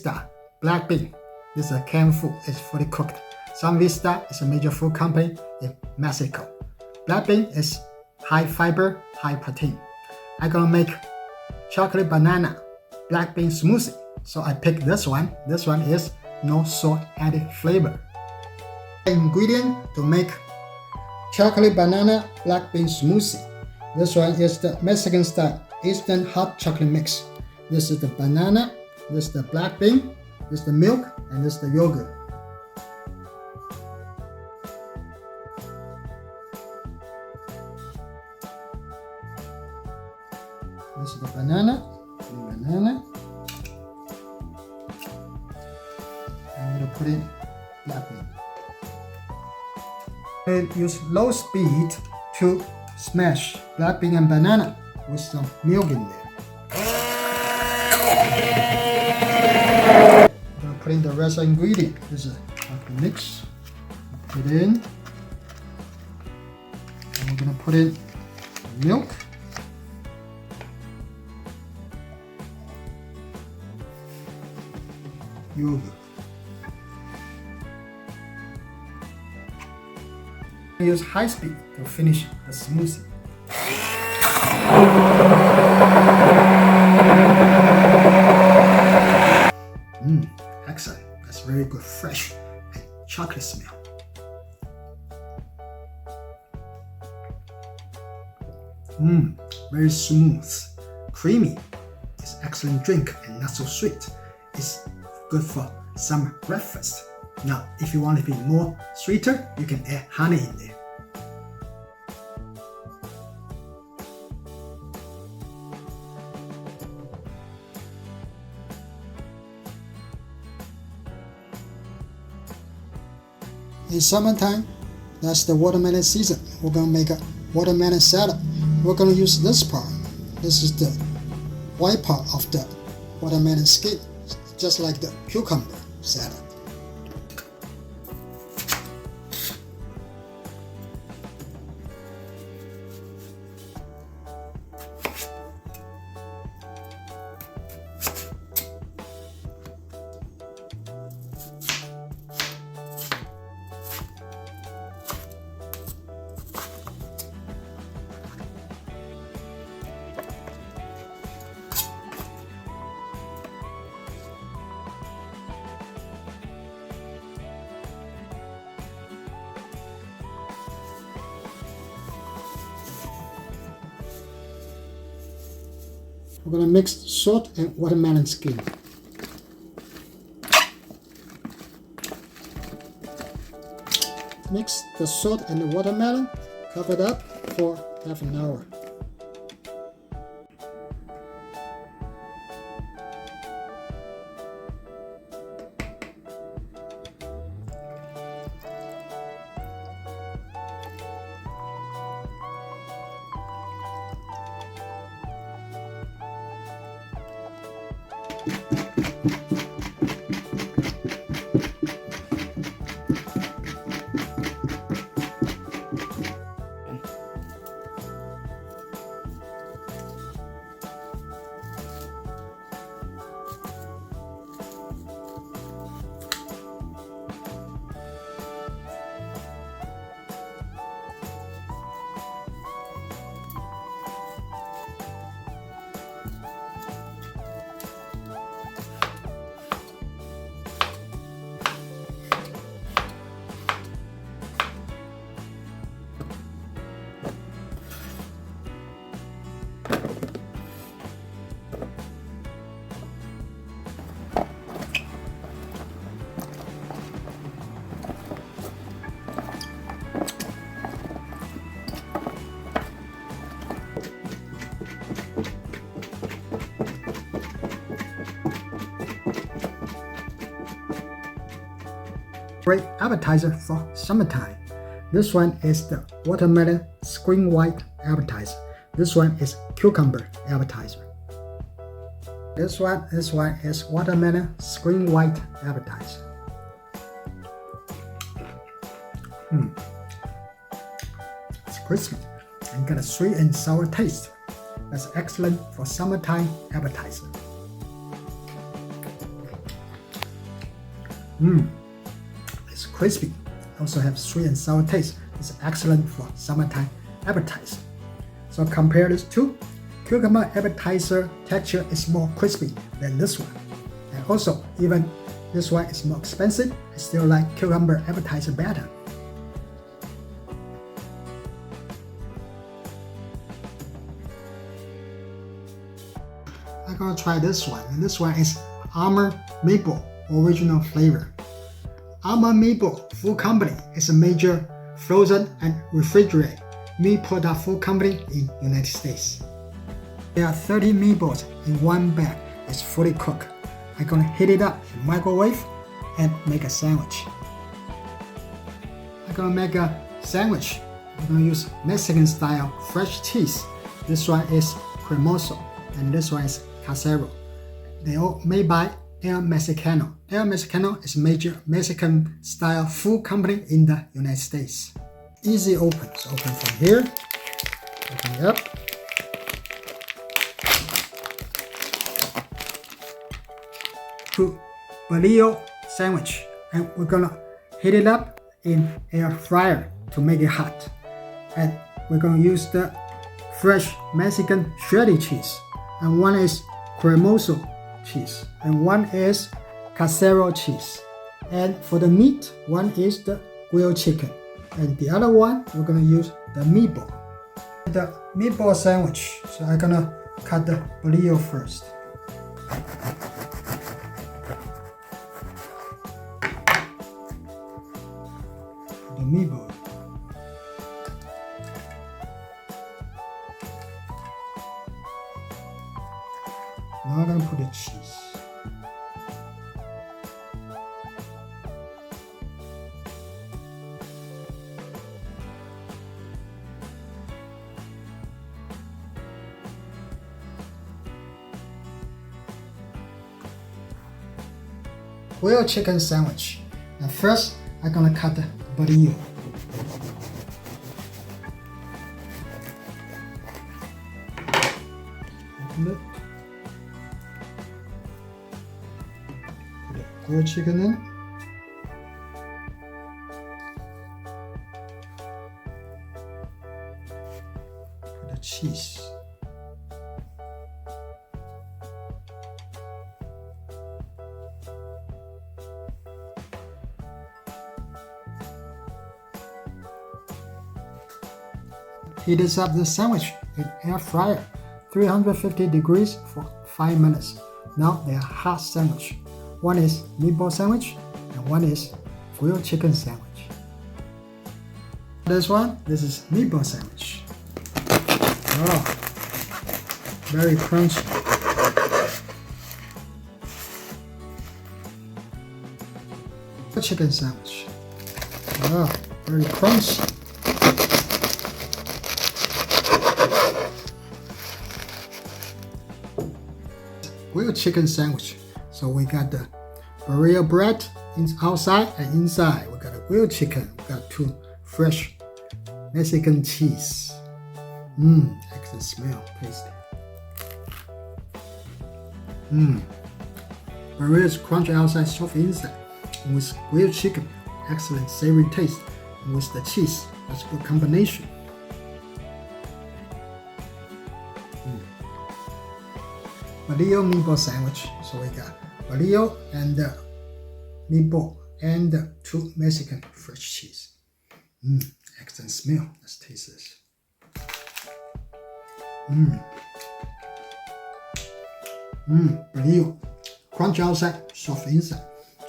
Vista black bean. This is a canned food. It's fully cooked. San Vista is a major food company in Mexico. Black bean is high fiber, high protein. I'm gonna make chocolate banana black bean smoothie. So I picked this one. This one is no salt added flavor. Ingredient to make chocolate banana black bean smoothie. This one is the Mexican style instant hot chocolate mix. This is the banana, this is the black bean, this is the milk, and this is the yogurt. This is the banana, I'm going to put in black bean. And use low speed to smash black bean and banana with some milk in there. I'm going to put in the rest of the ingredient. This is the mix. Put it in. And we're going to put in milk. Yogurt. Use high speed to finish the smoothie. Excellent. That's very good, fresh and chocolate smell. Very smooth, creamy. It's excellent drink and not so sweet. It's good for summer breakfast. Now, if you want to be more sweeter, you can add honey in there. In summertime, that's the watermelon season. We're gonna make a watermelon salad. We're gonna use this part. This is the white part of the watermelon skin, just like the cucumber salad. We're going to mix salt and watermelon skin. Mix the salt and the watermelon, cover it up for half an hour. Great appetizer for summertime. This one is the watermelon screen white appetizer. This one is cucumber appetizer. This one is watermelon screen white appetizer. It's crispy and got a sweet and sour taste. That's excellent for summertime appetizer. It's crispy. Also have sweet and sour taste. It's excellent for summertime appetizer. So compare these two. Cucumber appetizer texture is more crispy than this one. And also, even this one is more expensive, I still like cucumber appetizer better. I'm gonna try this one. And this one is Amour Meatball original flavor. Amour Meatball Food Company is a major frozen and refrigerated meat product food company in United States. There are 30 meatballs in one bag. It's fully cooked. I'm gonna heat it up in microwave and make a sandwich. I'm gonna make a sandwich. I'm gonna use Mexican style fresh cheese. This one is Cremoso and this one is Casero. They all made by El Mexicano. El Mexicano is a major Mexican style food company in the United States. Easy open. So open from here. Open it up. To Bollio sandwich, and we're gonna heat it up in air fryer to make it hot. And we're gonna use the fresh Mexican shredded cheese, and one is Cremoso cheese, and one is Casero cheese. And for the meat, one is the grilled chicken, and the other one we're gonna use the meatball. The meatball sandwich. So I'm gonna cut the Bollio first. The meatball. Now I'm gonna put the cheese. Grilled chicken sandwich. Now first, I'm gonna cut the Bollio. Open it. Put the grilled chicken in. Put the cheese. Heat up the sandwich in air fryer, 350 degrees for 5 minutes. Now they are hot sandwich. One is meatball sandwich and one is grilled chicken sandwich. This is meatball sandwich. Oh, very crunchy. Chicken sandwich. Oh, very crunchy. Grilled chicken sandwich. So we got the burrito bread outside and inside. We got a grilled chicken. We got 2 fresh Mexican cheese. Excellent smell. Taste it. Burrito is crunchy outside, soft inside. And with grilled chicken, excellent savory taste. And with the cheese, that's a good combination. Bollio meatball sandwich. So we got Bollio and meatball and 2 Mexican fresh cheese. Excellent smell. Let's taste this. Bollio, crunch outside, soft inside,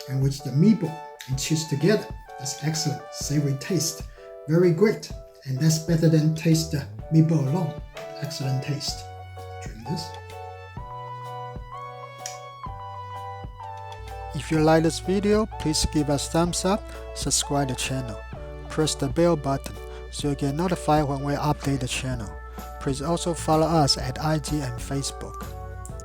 and with the meatball and cheese together, that's excellent savory taste. Very great, and that's better than taste the meatball alone. Excellent taste. Drink this. If you like this video, please give us thumbs up, subscribe the channel, press the bell button so you get notified when we update the channel. Please also follow us at IG and Facebook.